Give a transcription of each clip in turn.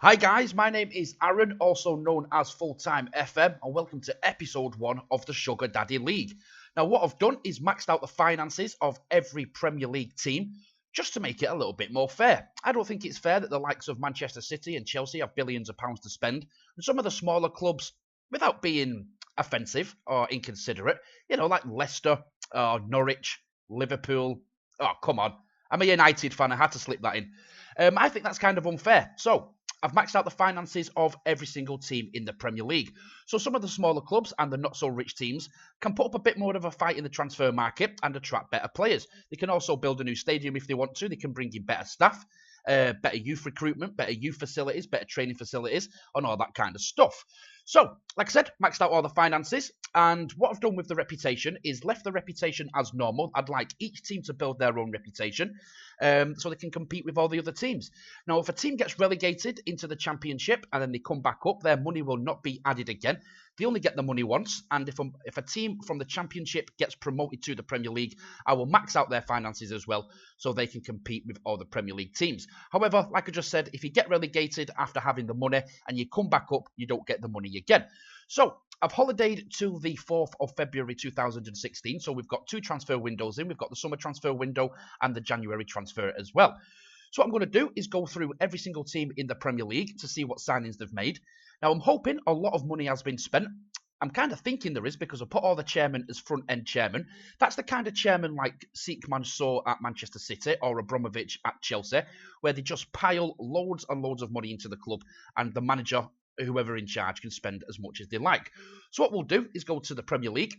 Hi guys, my name is Aaron, also known as FullTimeFM, and welcome to episode 1 of the Sugar Daddy League. Now what I've done is maxed out the finances of every Premier League team just to make it a little bit more fair. I don't think it's fair that the likes of Manchester City and Chelsea have billions of pounds to spend, and some of the smaller clubs, without being offensive or inconsiderate, like Leicester, Norwich, Liverpool. Oh, come on. I'm a United fan, I had to slip that in. I think that's kind of unfair. So, I've maxed out the finances of every single team in the Premier League. So some of the smaller clubs and the not so rich teams can put up a bit more of a fight in the transfer market and attract better players. They can also build a new stadium if they want to. They can bring in better staff, better youth recruitment, better youth facilities, better training facilities, and all that kind of stuff. So, like I said, maxed out all the finances. And what I've done with the reputation is left the reputation as normal. I'd like each team to build their own reputation so they can compete with all the other teams. Now, if a team gets relegated into the Championship and then they come back up, their money will not be added again. They only get the money once. And if a team from the Championship gets promoted to the Premier League, I will max out their finances as well so they can compete with all the Premier League teams. However, like I just said, if you get relegated after having the money and you come back up, you don't get the money again. So I've holidayed till the 4th of February 2016. So we've got 2 transfer windows in. We've got the summer transfer window and the January transfer as well. So what I'm going to do is go through every single team in the Premier League to see what signings they've made. Now, I'm hoping a lot of money has been spent. I'm kind of thinking there is because I put all the chairmen as front-end chairman. That's the kind of chairman like Seekman saw at Manchester City or Abramovich at Chelsea, where they just pile loads and loads of money into the club and the manager, whoever in charge, can spend as much as they like. So what we'll do is go to the Premier League.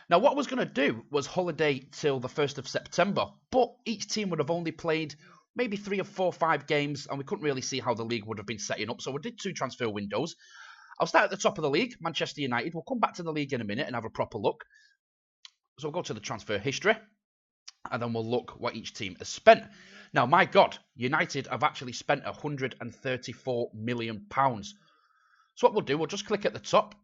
Now, what I was going to do was holiday till the 1st of September, but each team would have only played maybe 3 or 4 or 5 games, and we couldn't really see how the league would have been setting up. So we did 2 transfer windows. I'll start at the top of the league, Manchester United. We'll come back to the league in a minute and have a proper look. So we'll go to the transfer history, and then we'll look what each team has spent. Now, my God, United have actually spent £134 million. So what we'll do, we'll just click at the top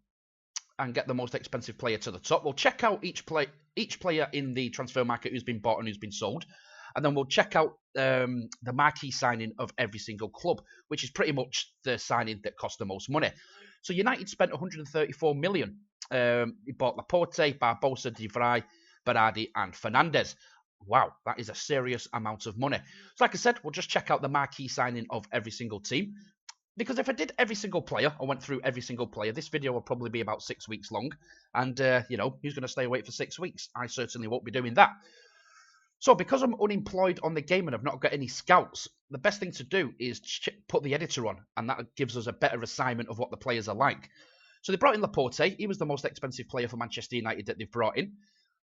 and get the most expensive player to the top. We'll check out each player in the transfer market who's been bought and who's been sold. And then we'll check out the marquee signing of every single club, which is pretty much the signing that cost the most money. So United spent 134 million. He bought Laporte, Barbosa, De Vrij, Berardi and Fernandes. Wow, that is a serious amount of money. So like I said, we'll just check out the marquee signing of every single team. Because if I did every single player, I went through every single player, this video will probably be about 6 weeks long. And, who's going to stay awake for 6 weeks? I certainly won't be doing that. So because I'm unemployed on the game and I've not got any scouts, the best thing to do is put the editor on. And that gives us a better assignment of what the players are like. So they brought in Laporte. He was the most expensive player for Manchester United that they've brought in.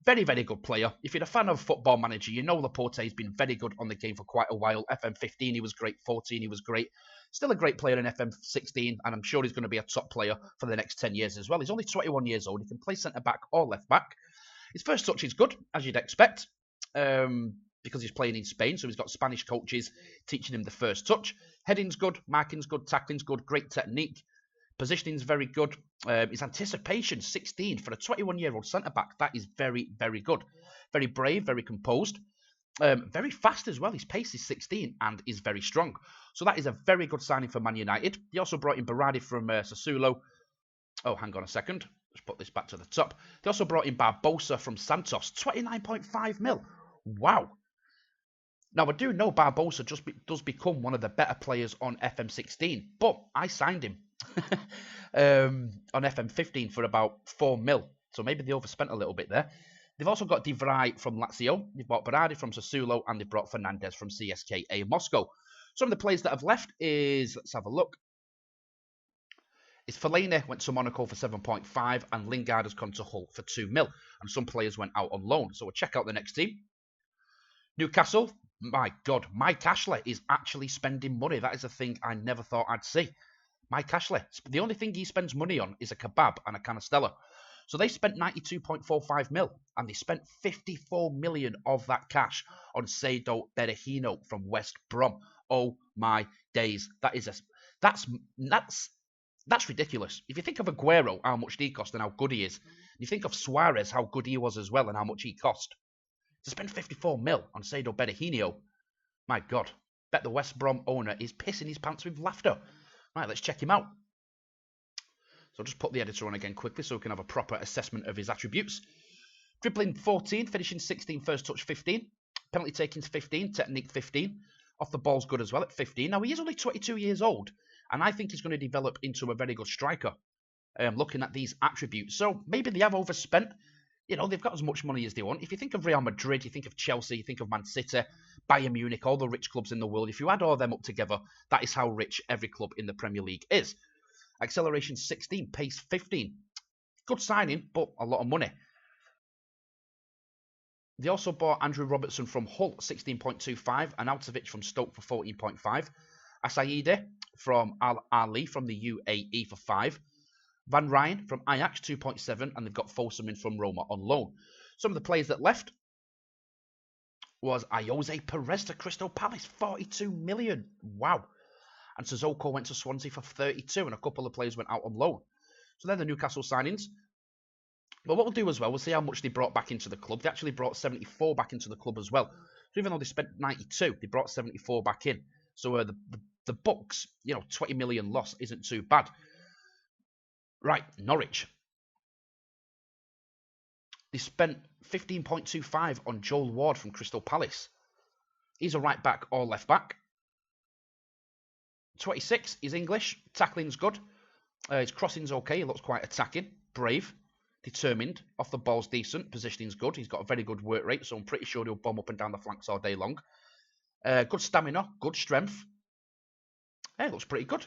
Very, very good player. If you're a fan of Football Manager, you know Laporte has been very good on the game for quite a while. FM15, he was great. 14, he was great. Still a great player in FM16, and I'm sure he's going to be a top player for the next 10 years as well. He's only 21 years old. He can play centre-back or left-back. His first touch is good, as you'd expect, because he's playing in Spain, so he's got Spanish coaches teaching him the first touch. Heading's good, marking's good, tackling's good, great technique. Positioning's very good. His anticipation, 16 for a 21-year-old centre-back. That is very, very good. Very brave, very composed. Very fast as well. His pace is 16 and is very strong. So that is a very good signing for Man United. He also brought in Berardi from Sassuolo. Oh, hang on a second. Let's put this back to the top. They also brought in Barbosa from Santos. 29.5 mil. Wow. Now, I do know Barbosa does become one of the better players on FM16, but I signed him on FM15 for about 4 mil. So maybe they overspent a little bit there. They've also got De Vrij from Lazio. They've bought Berardi from Sassuolo, and they've brought Fernandes from CSKA Moscow. Some of the players that have left is, let's have a look. Fellaini went to Monaco for 7.5, and Lingard has gone to Hull for 2 mil. And some players went out on loan. So we'll check out the next team. Newcastle. My God, Mike Ashley is actually spending money. That is a thing I never thought I'd see. Mike Ashley. The only thing he spends money on is a kebab and a can of Stella. So they spent 92.45 mil, and they spent 54 million of that cash on Saido Berahino from West Brom. Oh my days. That's ridiculous. If you think of Aguero, how much he cost and how good he is, you think of Suarez, how good he was as well and how much he cost. To spend 54 mil on Saido Berahino, my God. Bet the West Brom owner is pissing his pants with laughter. Right, let's check him out. So I'll just put the editor on again quickly so we can have a proper assessment of his attributes. Dribbling 14, finishing 16, first touch 15. Penalty taking 15, technique 15. Off the ball's good as well at 15. Now, he is only 22 years old, and I think he's going to develop into a very good striker, looking at these attributes. So maybe they have overspent. You know, they've got as much money as they want. If you think of Real Madrid, you think of Chelsea, you think of Man City, Bayern Munich, all the rich clubs in the world. If you add all of them up together, that is how rich every club in the Premier League is. Acceleration 16, pace 15. Good signing, but a lot of money. They also bought Andrew Robertson from Hull, 16.25, and Arnautovic from Stoke for 14.5. Asaide from Al Ahly from the UAE for 5. Van Rijn from Ajax, 2.7, and they've got Fosun in from Roma on loan. Some of the players that left was Jose Perez to Crystal Palace, 42 million. Wow. And Sissoko went to Swansea for 32, and a couple of players went out on loan. So they're the Newcastle signings. But what we'll do as well, we'll see how much they brought back into the club. They actually brought 74 back into the club as well. So even though they spent 92, they brought 74 back in. So the Bucks, 20 million loss isn't too bad. Right, Norwich. They spent 15.25 on Joel Ward from Crystal Palace. He's a right back or left back. 26, he's English. Tackling's good. His crossing's okay. He looks quite attacking. Brave. Determined. Off the ball's decent. Positioning's good. He's got a very good work rate, so I'm pretty sure he'll bomb up and down the flanks all day long. Good stamina. Good strength. Hey, looks pretty good.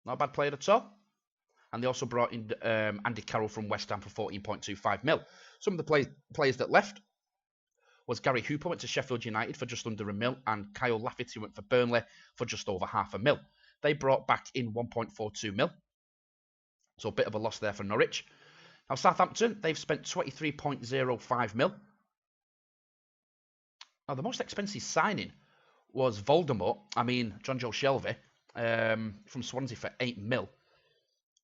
Not a bad player at all. And they also brought in Andy Carroll from West Ham for 14.25 mil. Some of the players that left was Gary Hooper went to Sheffield United for just under £1 million, and Kyle Lafferty went for Burnley for just over £500,000. They brought back in 1.42 mil. So a bit of a loss there for Norwich. Now Southampton, they've spent 23.05 mil. Now the most expensive signing was John Joe Shelvey from Swansea for 8 mil.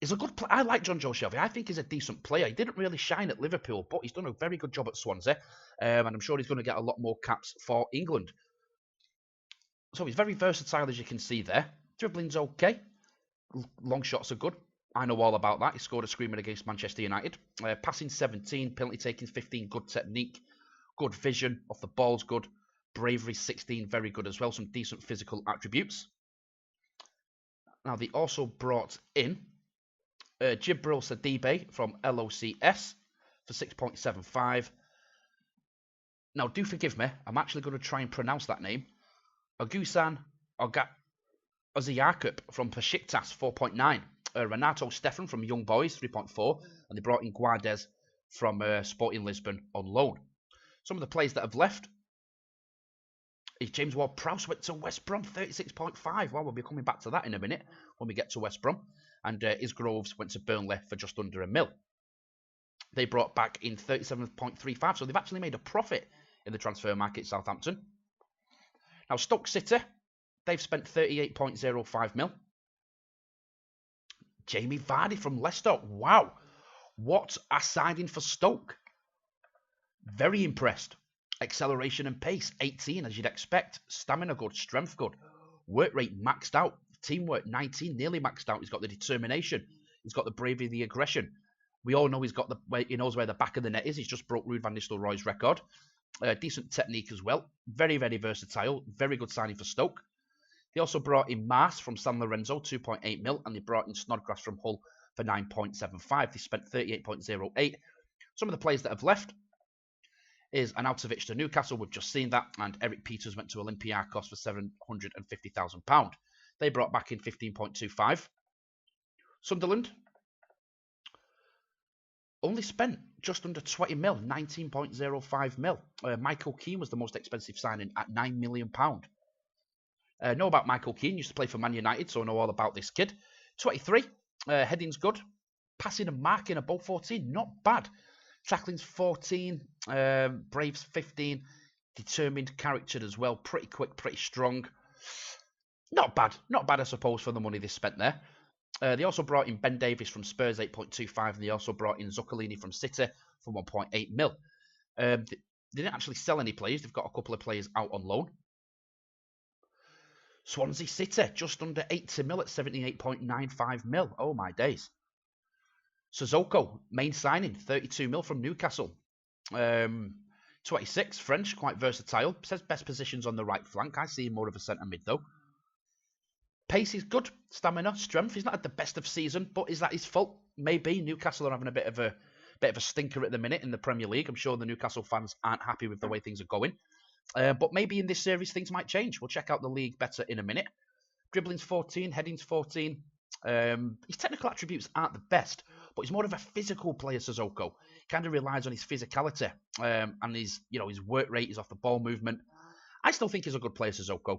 He's a good player. I like John Joe Shelvey. I think he's a decent player. He didn't really shine at Liverpool, but he's done a very good job at Swansea. And I'm sure he's going to get a lot more caps for England. So he's very versatile, as you can see there. Dribbling's okay. Long shots are good. I know all about that. He scored a screamer against Manchester United. Passing 17, penalty taking 15, good technique, good vision, off the ball's good. Bravery 16, very good as well. Some decent physical attributes. Now they also brought in Jibril Sidibe from LOCS for 6.75. Now, do forgive me. I'm actually going to try and pronounce that name. Ogusan Oziakup from Besiktas, 4.9. Renato Stefan from Young Boys, 3.4. And they brought in Guedes from Sporting Lisbon on loan. Some of the players that have left is James Ward-Prowse went to West Brom, 36.5. Well, we'll be coming back to that in a minute when we get to West Brom. And Isgroves went to Burnley for just under £1 million. They brought back in 37.35, so they've actually made a profit in the transfer market, Southampton. Now, Stoke City, they've spent 38.05 mil. Jamie Vardy from Leicester. Wow. What a signing for Stoke. Very impressed. Acceleration and pace, 18, as you'd expect. Stamina good, strength good. Work rate maxed out. Teamwork, 19, nearly maxed out. He's got the determination. He's got the bravery, the aggression. We all know he knows where the back of the net is. He's just broke Ruud van Nistelrooy's record. Decent technique as well. Very, very versatile. Very good signing for Stoke. They also brought in Mars from San Lorenzo, 2.8 mil, and they brought in Snodgrass from Hull for 9.75. They spent 38.08. Some of the players that have left is Arnautovic to Newcastle. We've just seen that. And Eric Peters went to Olympiacos for £750,000. They brought back in 15.25. Sunderland only spent just under 20 mil, 19.05 mil. Michael Keane was the most expensive signing at £9 million. Know about Michael Keane, used to play for Man United, so I know all about this kid. 23, heading's good. Passing and marking are both 14, not bad. Tackling's 14, Braves 15, determined character as well. Pretty quick, pretty strong. Not bad, I suppose, for the money they spent there. They also brought in Ben Davies from Spurs, 8.25, and they also brought in Zuccolini from City for 1.8 mil. They didn't actually sell any players. They've got a couple of players out on loan. Swansea City, just under 80 mil at 78.95 mil. Oh my days. Sissoko, main signing, 32 mil from Newcastle. 26, French, quite versatile. Says best positions on the right flank. I see him more of a centre mid though. Pace is good. Stamina, strength. He's not had the best of season, but is that his fault? Maybe. Newcastle are having a bit of a stinker at the minute in the Premier League. I'm sure the Newcastle fans aren't happy with the way things are going. But maybe in this series things might change. We'll check out the league better in a minute. Dribbling's 14, heading's 14. His technical attributes aren't the best, but he's more of a physical player, Sissoko. Kind of relies on his physicality and his work rate, his off the ball movement. I still think he's a good player, Sissoko.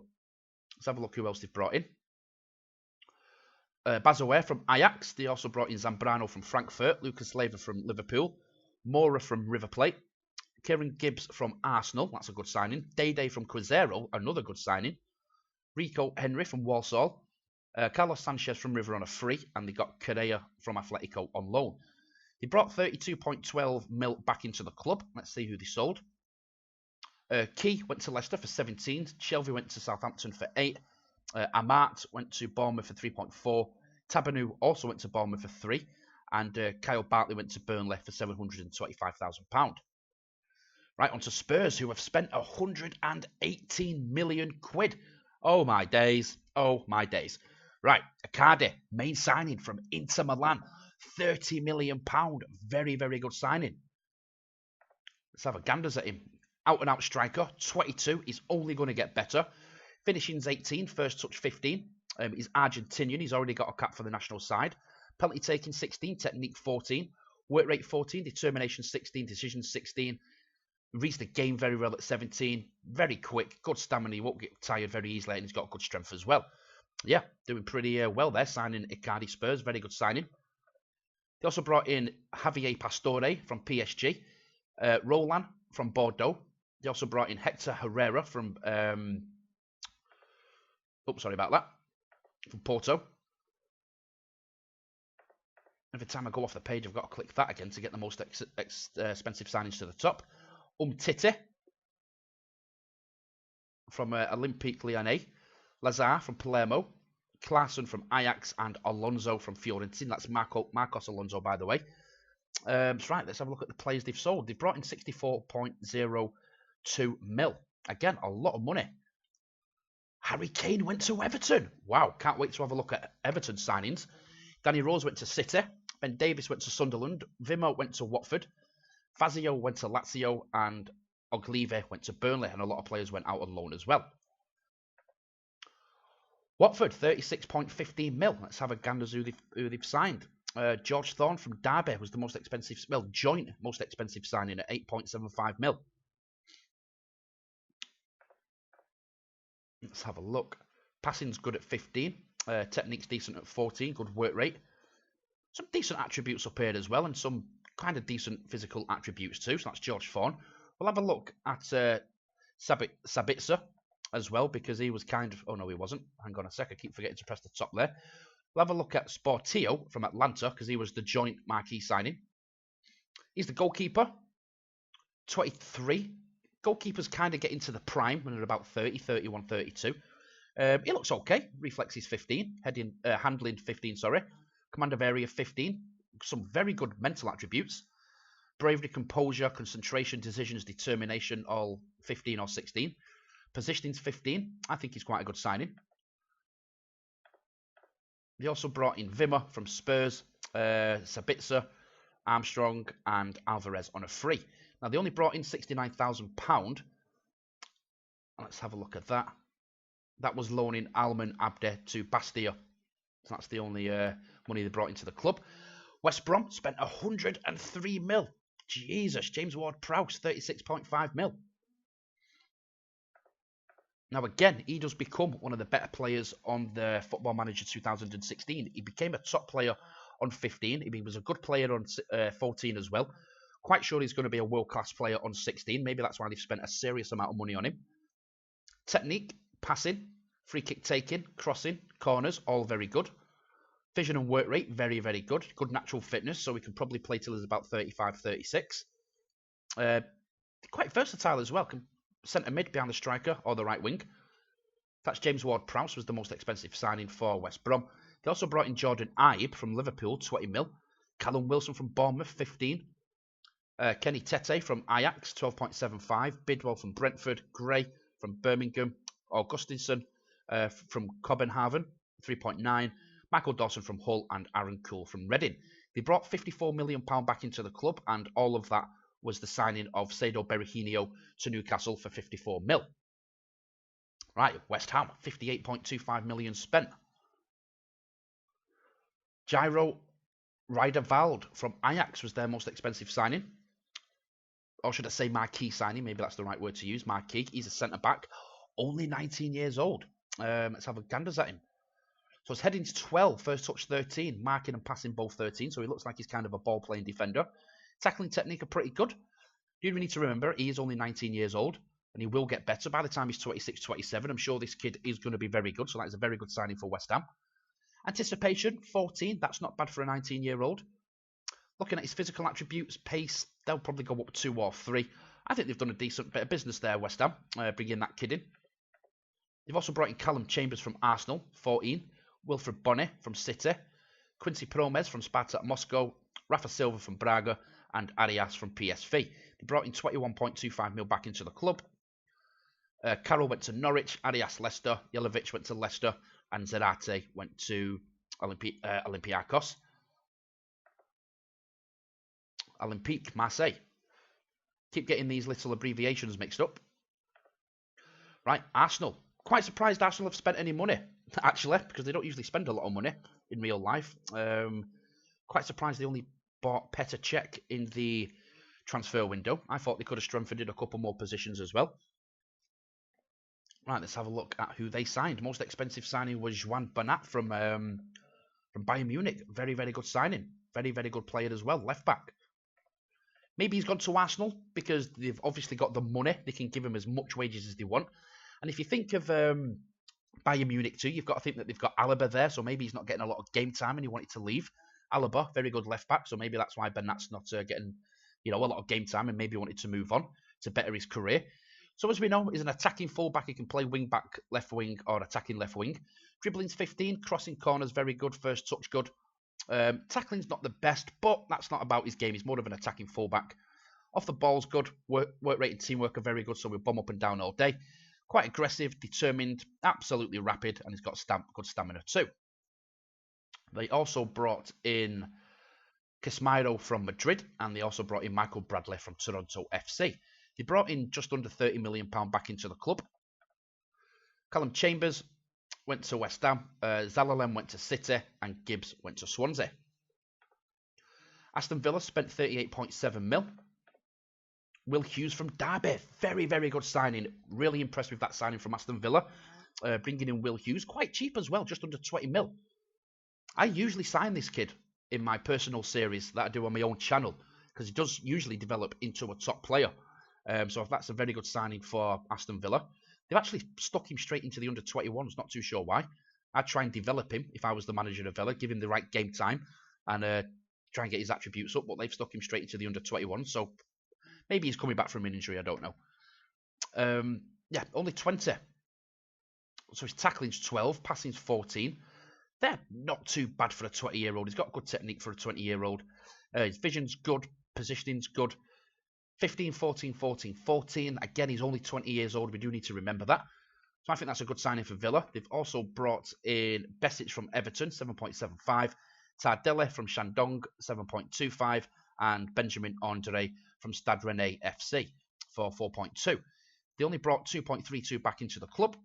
Let's have a look who else they've brought in. Bazoer from Ajax. They also brought in Zambrano from Frankfurt, Lucas Leiva from Liverpool, Mora from River Plate, Kieran Gibbs from Arsenal. That's a good signing. Day from Cruzeiro, another good signing. Rico Henry from Walsall. Carlos Sanchez from River on a free, and they got Correa from Atletico on loan. They brought 32.12 mil back into the club. Let's see who they sold. Key went to Leicester for 17. Shelby went to Southampton for 8. Amat went to Bournemouth for 3.4. Tabanu also went to Bournemouth for 3. And Kyle Bartley went to Burnley for £725,000. Right, on to Spurs, who have spent 118 million quid. Oh my days. Oh my days. Right, Icardi, main signing from Inter Milan. £30 million. Very, very good signing. Let's have a ganders at him. Out and out striker, 22. He's only going to get better. Finishing's 18, first touch 15. He's Argentinian. He's already got a cap for the national side. Penalty taking 16, technique 14. Work rate 14, determination 16, decision 16. Reads the game very well at 17. Very quick, good stamina. He won't get tired very easily, and he's got good strength as well. Yeah, doing pretty well there, signing Icardi Spurs. Very good signing. They also brought in Javier Pastore from PSG. Roland from Bordeaux. They also brought in Hector Herrera from... sorry about that. From Porto. Every time I go off the page, I've got to click that again to get the most expensive signings to the top. Titi from Olympique Lyonnais. Lazar from Palermo. Klaassen from Ajax and Alonso from Fiorentina. That's Marcos Alonso, by the way. That's right, let's have a look at the players they've sold. They've brought in 64.02 mil. Again, a lot of money. Harry Kane went to Everton. Wow, can't wait to have a look at Everton signings. Danny Rose went to City. Ben Davies went to Sunderland. Vimo went to Watford. Fazio went to Lazio. And Oglive went to Burnley. And a lot of players went out on loan as well. Watford, 36.15 mil. Let's have a gander who they've signed. George Thorne from Derby was the most expensive, joint most expensive signing at 8.75 mil. Let's have a look. Passing's good at 15. Technique's decent at 14. Good work rate. Some decent attributes up here as well, and some kind of decent physical attributes too. So that's George Thorne. We'll have a look at Sabitzer as well, because he was kind of... Oh, no, he wasn't. Hang on a sec. I keep forgetting to press the top there. We'll have a look at Sportillo from Atlanta, because he was the joint marquee signing. He's the goalkeeper. 23. Goalkeepers kind of get into the prime when they're about 30, 31, 32. He looks okay. Reflexes 15. Handling 15, sorry. Command of area 15. Some very good mental attributes. Bravery, composure, concentration, decisions, determination, all 15 or 16. Positioning's 15. I think he's quite a good signing. They also brought in Vimmer from Spurs, Sabitzer, Armstrong, and Alvarez on a free. Now, they only brought in £69,000. Let's have a look at that. That was loaning Alman Abde to Bastia. So that's the only money they brought into the club. West Brom spent 103 mil. Jesus, James Ward-Prowse, 36.5 mil. Now, again, he does become one of the better players on the Football Manager 2016. He became a top player on 15. He was a good player on 14 as well. Quite sure he's going to be a world-class player on 16. Maybe that's why they've spent a serious amount of money on him. Technique, passing, free kick taking, crossing, corners, all very good. Vision and work rate, very, very good. Good natural fitness, so he can probably play till he's about 35, 36. Quite versatile as well. Can centre mid behind the striker or the right wing. That's James Ward-Prowse was the most expensive signing for West Brom. They also brought in Jordan Ibe from Liverpool, 20 mil. Callum Wilson from Bournemouth, 15. Kenny Tete from Ajax, 12.75. Bidwell from Brentford. Gray from Birmingham. Augustinson from Copenhagen, 3.9. Michael Dawson from Hull and Aaron Cool from Reading. They brought £54 million back into the club, and all of that was the signing of Saido Berahino to Newcastle for 54 mil. Right, West Ham, 58.25 million spent. Jairo Rijderveld from Ajax was their most expensive signing. Or should I say marquee signing? Maybe that's the right word to use. Marquee. He's a centre-back. Only 19 years old. Let's have a gander at him. So his heading's 12, first touch 13, marking and passing both 13. So he looks like he's kind of a ball-playing defender. Tackling technique are pretty good. You need to remember, he is only 19 years old, and he will get better by the time he's 26, 27. I'm sure this kid is going to be very good, so that is a very good signing for West Ham. Anticipation, 14. That's not bad for a 19-year-old. Looking at his physical attributes, pace, they'll probably go up 2 or 3. I think they've done a decent bit of business there, West Ham, bringing that kid in. They've also brought in Callum Chambers from Arsenal, 14. Wilfred Bonnet from City. Quincy Promes from Spartak Moscow. Rafa Silva from Braga. And Arias from PSV. They brought in 21.25 mil back into the club. Carroll went to Norwich. Arias Leicester. Jelavic went to Leicester. And Zerate went to Olympiacos. Olympique Marseille. Keep getting these little abbreviations mixed up. Right, Arsenal. Quite surprised Arsenal have spent any money, actually, because they don't usually spend a lot of money in real life. Quite surprised they only bought Petr Cech in the transfer window. I thought they could have strengthened a couple more positions as well. Right, let's have a look at who they signed. Most expensive signing was Juan Bernat from Bayern Munich. Very, very good signing. Very, very good player as well. Left back. Maybe he's gone to Arsenal because they've obviously got the money. They can give him as much wages as they want. And if you think of Bayern Munich too, you've got to think that they've got Alaba there, so maybe he's not getting a lot of game time and he wanted to leave. Alaba, very good left back, so maybe that's why Bernat's not getting a lot of game time and maybe wanted to move on to better his career. So as we know, he's an attacking fullback. He can play wing back, left wing, or attacking left wing. Dribbling's 15, crossing corners very good, first touch good. Tackling's not the best, but that's not about his game. He's more of an attacking fullback. Off the ball's good. Work rate and teamwork are very good, so we'll bomb up and down all day. Quite aggressive, determined, absolutely rapid, and he's got good stamina too. They also brought in Casemiro from Madrid, and they also brought in Michael Bradley from Toronto FC. They brought in just under £30 million back into the club. Callum Chambers went to West Ham, Zalalem went to City, and Gibbs went to Swansea. Aston Villa spent 38.7 mil. Will Hughes from Derby, very, very good signing. Really impressed with that signing from Aston Villa. Bringing in Will Hughes, quite cheap as well, just under 20 mil. I usually sign this kid in my personal series that I do on my own channel because he does usually develop into a top player. So that's a very good signing for Aston Villa. They've actually stuck him straight into the under-21s, not too sure why. I'd try and develop him if I was the manager of Villa, give him the right game time and try and get his attributes up, but they've stuck him straight into the under-21s, so maybe he's coming back from an injury, I don't know. Yeah, only 20. So his tackling's 12, passing's 14. They're not too bad for a 20-year-old. He's got good technique for a 20-year-old. His vision's good, positioning's good. 15, 14, 14, 14. Again, he's only 20 years old. We do need to remember that. So I think that's a good signing for Villa. They've also brought in Besic from Everton, 7.75. Tardelle from Shandong, 7.25. And Benjamin Andre from Stade Rennais FC for 4.2. They only brought 2.32 back into the club.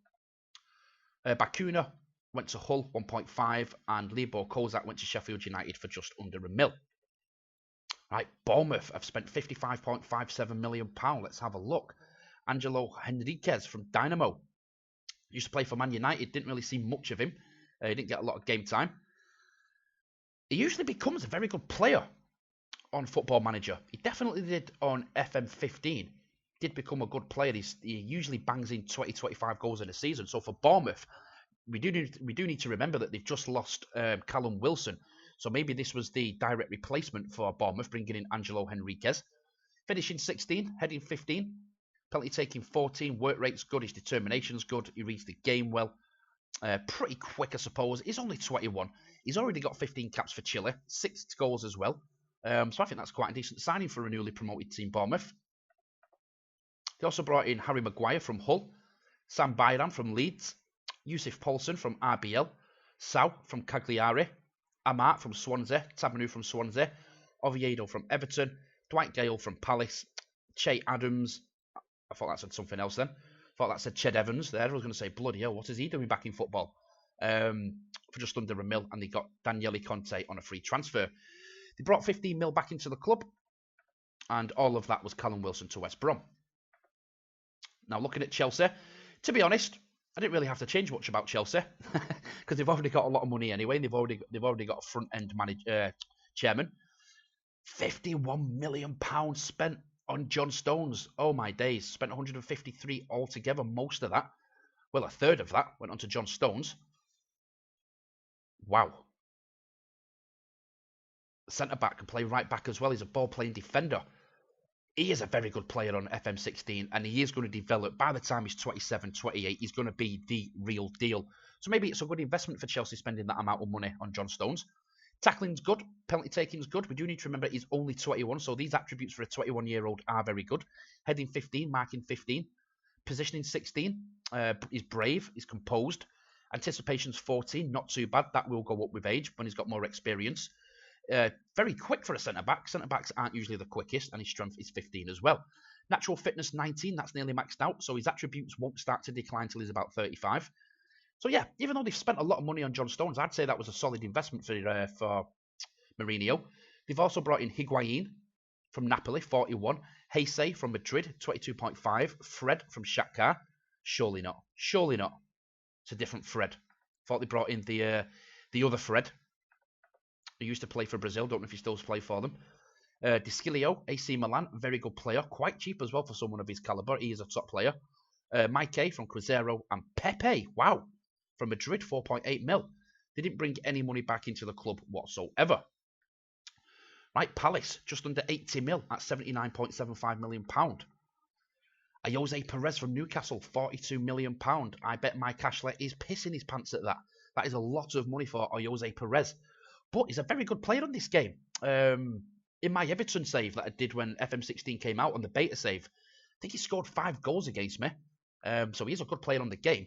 Bakuna went to Hull, 1.5. And Libor Kozak went to Sheffield United for just under £1 million. Right, Bournemouth have spent £55.57 million. Let's have a look. Angelo Henriquez from Dynamo. Used to play for Man United. Didn't really see much of him. He didn't get a lot of game time. He usually becomes a very good player on Football Manager. He definitely did on FM15. Did become a good player. He usually bangs in 20-25 goals in a season. So for Bournemouth, we do need to remember that they've just lost Callum Wilson. So maybe this was the direct replacement for Bournemouth, bringing in Angelo Henriquez. Finishing 16, heading 15. Penalty taking 14, work rate's good, his determination's good, he reads the game well. Pretty quick, I suppose. He's only 21. He's already got 15 caps for Chile, 6 goals as well. So I think that's quite a decent signing for a newly promoted team, Bournemouth. They also brought in Harry Maguire from Hull, Sam Byram from Leeds, Yusuf Poulsen from RBL, Sau from Cagliari, Amat from Swansea, Tabanu from Swansea, Oviedo from Everton, Dwight Gale from Palace, Che Adams. I thought that said something else then. I thought that said Ched Evans there. I was going to say, bloody hell, what is he doing back in football? For just under £1 million, and they got Daniele Conte on a free transfer. They brought 15 mil back into the club, and all of that was Callum Wilson to West Brom. Now, looking at Chelsea, to be honest, I didn't really have to change much about Chelsea because they've already got a lot of money anyway, and they've already got a front-end chairman. £51 million spent on John Stones. Oh, my days. Spent 153 altogether. Most of that, well, a third of that went on to John Stones. Wow. Centre-back can play right-back as well. He's a ball-playing defender. He is a very good player on FM16, and he is going to develop. By the time he's 27, 28, he's going to be the real deal. So maybe it's a good investment for Chelsea spending that amount of money on John Stones. Tackling's good. Penalty taking's good. We do need to remember he's only 21, so these attributes for a 21-year-old are very good. Heading 15, marking 15. Positioning 16. He's brave. He's composed. Anticipation's 14. Not too bad. That will go up with age when he's got more experience. Very quick for a centre-back. Centre-backs aren't usually the quickest, and his strength is 15 as well. Natural fitness 19, that's nearly maxed out, so his attributes won't start to decline till he's about 35. So yeah, even though they've spent a lot of money on John Stones, I'd say that was a solid investment for Mourinho. They've also brought in Higuain from Napoli, 41. Heisei from Madrid, 22.5. Fred from Shakhtar. Surely not. Surely not. It's a different Fred. Thought they brought in the other Fred, who used to play for Brazil. Don't know if he still plays for them. Discilio, AC Milan, very good player. Quite cheap as well for someone of his calibre. He is a top player. Mike from Cruzeiro, and Pepe, wow, from Madrid, 4.8 mil. They didn't bring any money back into the club whatsoever. Right, Palace, just under 80 mil at £79.75 million. Jose Perez from Newcastle, £42 million. I bet my cashlet is pissing his pants at that. That is a lot of money for Jose Perez. But he's a very good player on this game. In my Everton save that I did when FM16 came out on the beta save, I think he scored 5 goals against me. So he's a good player on the game.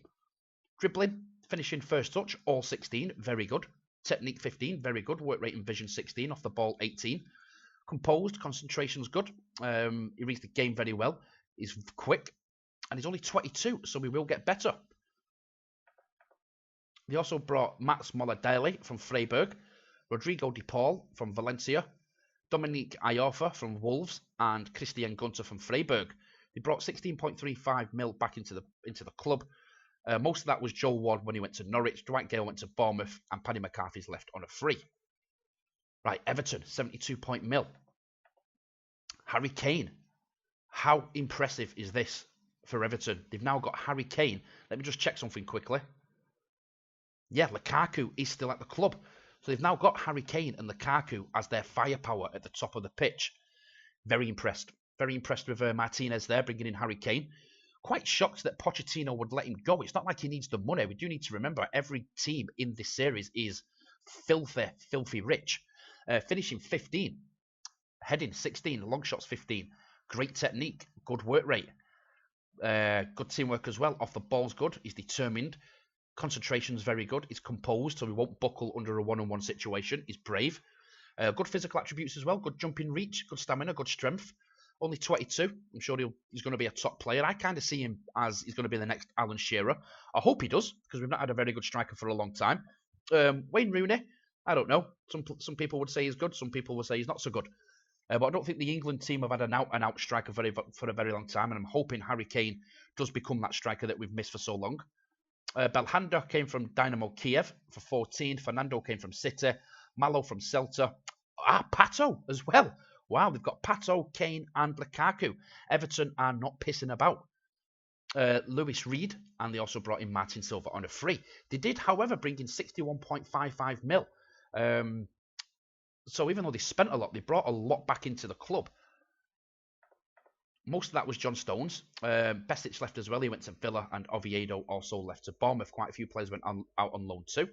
Dribbling, finishing first touch, all 16, very good. Technique 15, very good. Work rate and vision 16, off the ball 18. Composed, concentration's good. He reads the game very well. He's quick. And he's only 22, so he will get better. They also brought Mats Moladeli from Freiburg, Rodrigo De Paul from Valencia, Dominique Iorfa from Wolves, and Christian Gunter from Freiburg. They brought 16.35 mil back into the club. Most of that was Joel Ward when he went to Norwich, Dwight Gale went to Bournemouth, and Paddy McCarthy's left on a free. Right, Everton, 72 mil. Harry Kane. How impressive is this for Everton? They've now got Harry Kane. Let me just check something quickly. Yeah, Lukaku is still at the club. So they've now got Harry Kane and Lukaku as their firepower at the top of the pitch. Very impressed. Very impressed with Martinez there, bringing in Harry Kane. Quite shocked that Pochettino would let him go. It's not like he needs the money. We do need to remember every team in this series is filthy rich. Finishing 15. Heading 16. Long shots 15. Great technique. Good work rate. Good teamwork as well. Off the ball's good. He's determined. Concentration's very good. He's composed, so he won't buckle under a one-on-one situation. He's brave. Good physical attributes as well. Good jumping reach. Good stamina. Good strength. Only 22. I'm sure he's going to be a top player. I kind of see him as he's going to be the next Alan Shearer. I hope he does, because we've not had a very good striker for a long time. Wayne Rooney, I don't know. Some people would say he's good. Some people would say he's not so good. But I don't think the England team have had an out-and-out striker for a very long time, and I'm hoping Harry Kane does become that striker that we've missed for so long. Belhanda came from Dynamo Kiev for 14. Fernando came from City. Malo from Celta. Pato as well. Wow, they've got Pato, Kane, and Lukaku. Everton are not pissing about. Lewis Reed, and they also brought in Martin Silva on a free. They did, however, bring in 61.55 mil. So even though they spent a lot, they brought a lot back into the club. Most of that was John Stones. Besic left as well. He went to Villa, and Oviedo also left to Bournemouth. Quite a few players went out on loan too.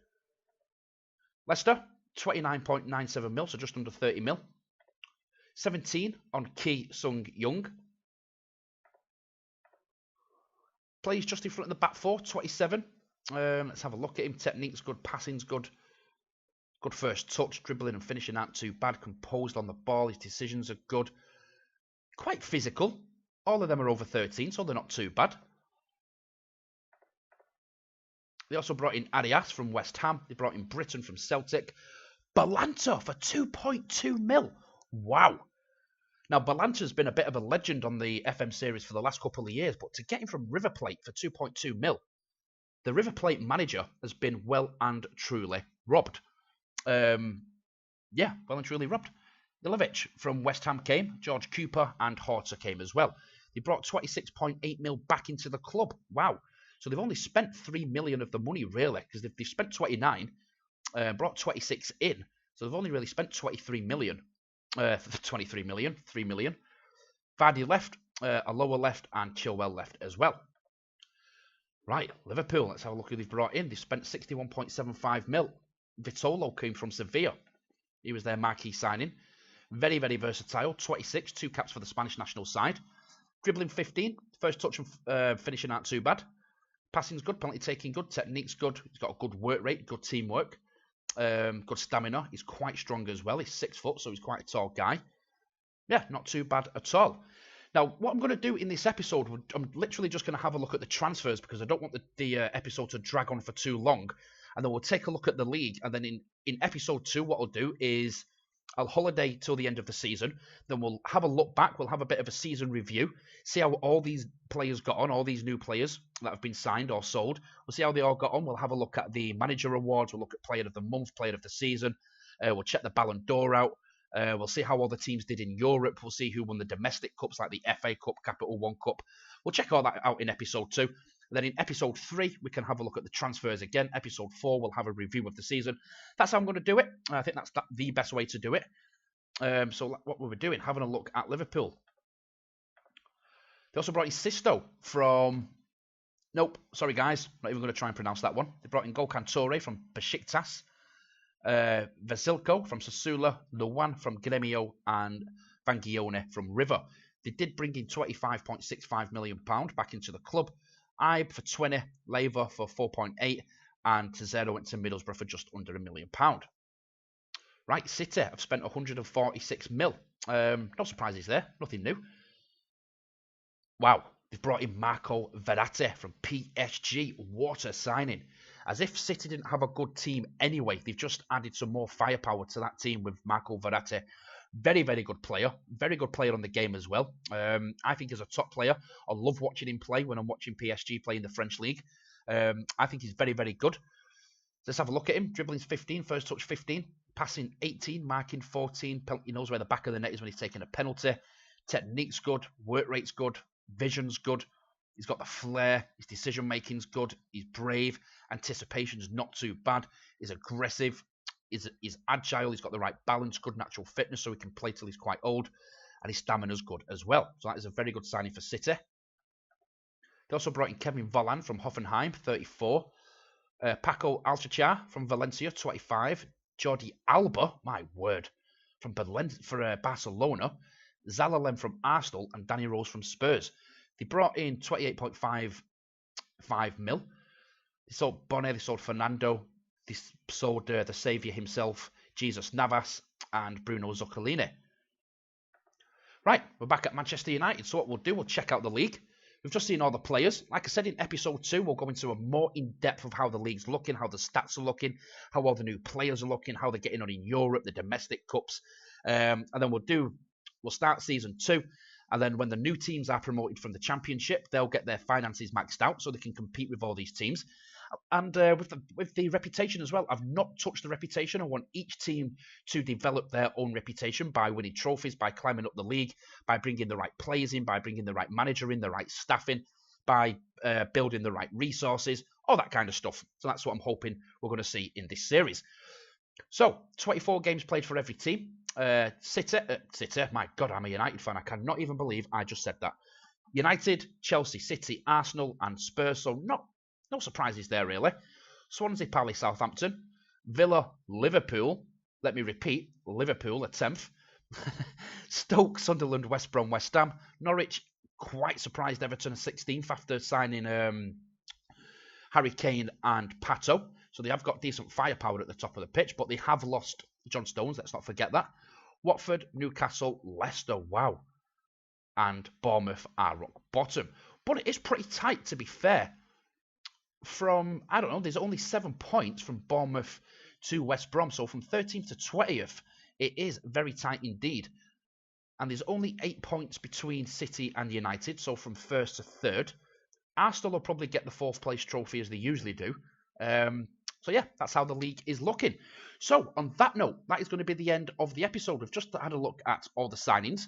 Leicester, 29.97 mil, so just under 30 mil. 17 on Ki Sung Young. Plays just in front of the back four, 27. Let's have a look at him. Technique's good, passing's good. Good first touch, dribbling and finishing aren't too bad. Composed on the ball, his decisions are good. Quite physical. All of them are over 13, so they're not too bad. They also brought in Arias from West Ham. They brought in Britton from Celtic. Balanta for 2.2 mil. Wow. Now, Balanta's been a bit of a legend on the FM series for the last couple of years, but to get him from River Plate for 2.2 mil, the River Plate manager has been well and truly robbed. Well and truly robbed. Ilovic from West Ham came, George Cooper and Horta came as well. They brought 26.8 mil back into the club. Wow. So they've only spent 3 million of the money, really, because they've spent 29, brought 26 in. So they've only really spent 23 million. 23 million, 3 million. Vardy left, Aloha left, and Chilwell left as well. Right, Liverpool, let's have a look who they've brought in. They've spent 61.75 mil. Vitolo came from Sevilla. He was their marquee signing. Very, very versatile. 26, 2 caps for the Spanish national side. Dribbling 15, first touch and finishing aren't too bad. Passing's good, penalty taking good, technique's good. He's got a good work rate, good teamwork. Good stamina. He's quite strong as well. He's 6 foot, so he's quite a tall guy. Yeah, not too bad at all. Now, what I'm going to do in this episode, I'm literally just going to have a look at the transfers because I don't want the episode to drag on for too long. And then we'll take a look at the league. And then in episode 2, what I'll do is I'll holiday till the end of the season. Then we'll have a look back. We'll have a bit of a season review. See how all these players got on, all these new players that have been signed or sold. We'll see how they all got on. We'll have a look at the manager awards. We'll look at player of the month, player of the season. We'll check the Ballon d'Or out. We'll see how all the teams did in Europe. We'll see who won the domestic cups like the FA Cup, Capital One Cup. We'll check all that out in episode 2. Then in episode 3, we can have a look at the transfers again. Episode 4, we'll have a review of the season. That's how I'm going to do it. I think that's the best way to do it. So what we were doing, having a look at Liverpool. They also brought in Sisto from... Nope, sorry guys. Not even going to try and pronounce that one. They brought in Golkan Toure from Besiktas. Vasilko from Sassuolo. Luan from Gremio. And Vangione from River. They did bring in £25.65 million back into the club. Ibe for 20, Leiva for 4.8, and Tezero went to Middlesbrough for just under £1 million. Right, City have spent 146 mil. No surprises there, nothing new. Wow, they've brought in Marco Verratti from PSG. What a signing. As if City didn't have a good team anyway, they've just added some more firepower to that team with Marco Verratti. Very, very good player. Very good player on the game as well. I think he's a top player. I love watching him play when I'm watching PSG play in the French league. I think he's very, very good. Let's have a look at him. Dribbling's 15, first touch 15, passing 18, marking 14. He knows where the back of the net is when he's taking a penalty. Technique's good, work rate's good, vision's good. He's got the flair. His decision-making's good. He's brave. Anticipation's not too bad. He's aggressive. He's agile, he's got the right balance, good natural fitness, so he can play till he's quite old, and his stamina's good as well. So that is a very good signing for City. They also brought in Kevin Volland from Hoffenheim, 34. Paco Alcacer from Valencia, 25. Jordi Alba, my word, from Barcelona. Zalalem from Arsenal, and Danny Rose from Spurs. They brought in 28.55 mil. They sold Bonne, they sold Fernando. They sold the saviour himself, Jesus Navas, and Bruno Zuccolini. Right, we're back at Manchester United. So what we'll do, we'll check out the league. We've just seen all the players. Like I said in episode 2, we'll go into a more in-depth of how the league's looking, how the stats are looking, how all the new players are looking, how they're getting on in Europe, the domestic cups. And then we'll start season 2. And then when the new teams are promoted from the championship, they'll get their finances maxed out so they can compete with all these teams. And with the reputation as well, I've not touched the reputation. I want each team to develop their own reputation by winning trophies, by climbing up the league, by bringing the right players in, by bringing the right manager in, the right staff in, by building the right resources, all that kind of stuff. So that's what I'm hoping we're going to see in this series. So, 24 games played for every team. City, my God, I'm a United fan. I cannot even believe I just said that. United, Chelsea, City, Arsenal, and Spurs. So, no surprises there, really. Swansea, Palace, Southampton. Villa, Liverpool. Let me repeat, Liverpool at 10th. Stoke, Sunderland, West Brom, West Ham. Norwich, quite surprised Everton at 16th after signing Harry Kane and Pato. So they have got decent firepower at the top of the pitch, but they have lost John Stones. Let's not forget that. Watford, Newcastle, Leicester, wow. And Bournemouth are rock bottom. But it is pretty tight, to be fair. There's only 7 points from Bournemouth to West Brom. So from 13th to 20th, it is very tight indeed. And there's only 8 points between City and United. So from first to third. Arsenal will probably get the 4th place trophy as they usually do. So yeah, that's how the league is looking. So on that note, that is going to be the end of the episode. We've just had a look at all the signings,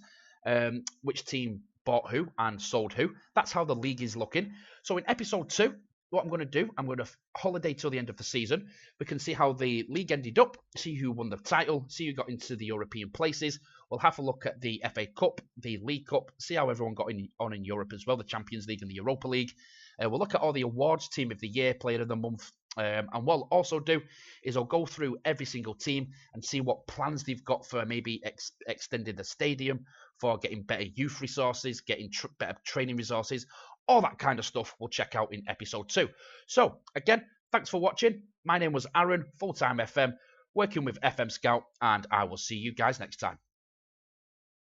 which team bought who and sold who. That's how the league is looking. So in episode 2, what I'm going to do, I'm going to holiday till the end of the season. We can see how the league ended up, see who won the title, see who got into the European places. We'll have a look at the FA Cup, the League Cup, see how everyone got on in Europe as well, the Champions League and the Europa League. We'll look at all the awards, Team of the Year, Player of the Month. And what I'll also do is I'll go through every single team and see what plans they've got for maybe extending the stadium, for getting better youth resources, getting better training resources, all that kind of stuff we'll check out in episode 2. So, again, thanks for watching. My name was Aaron, FullTimeFM, working with FMScout, and I will see you guys next time.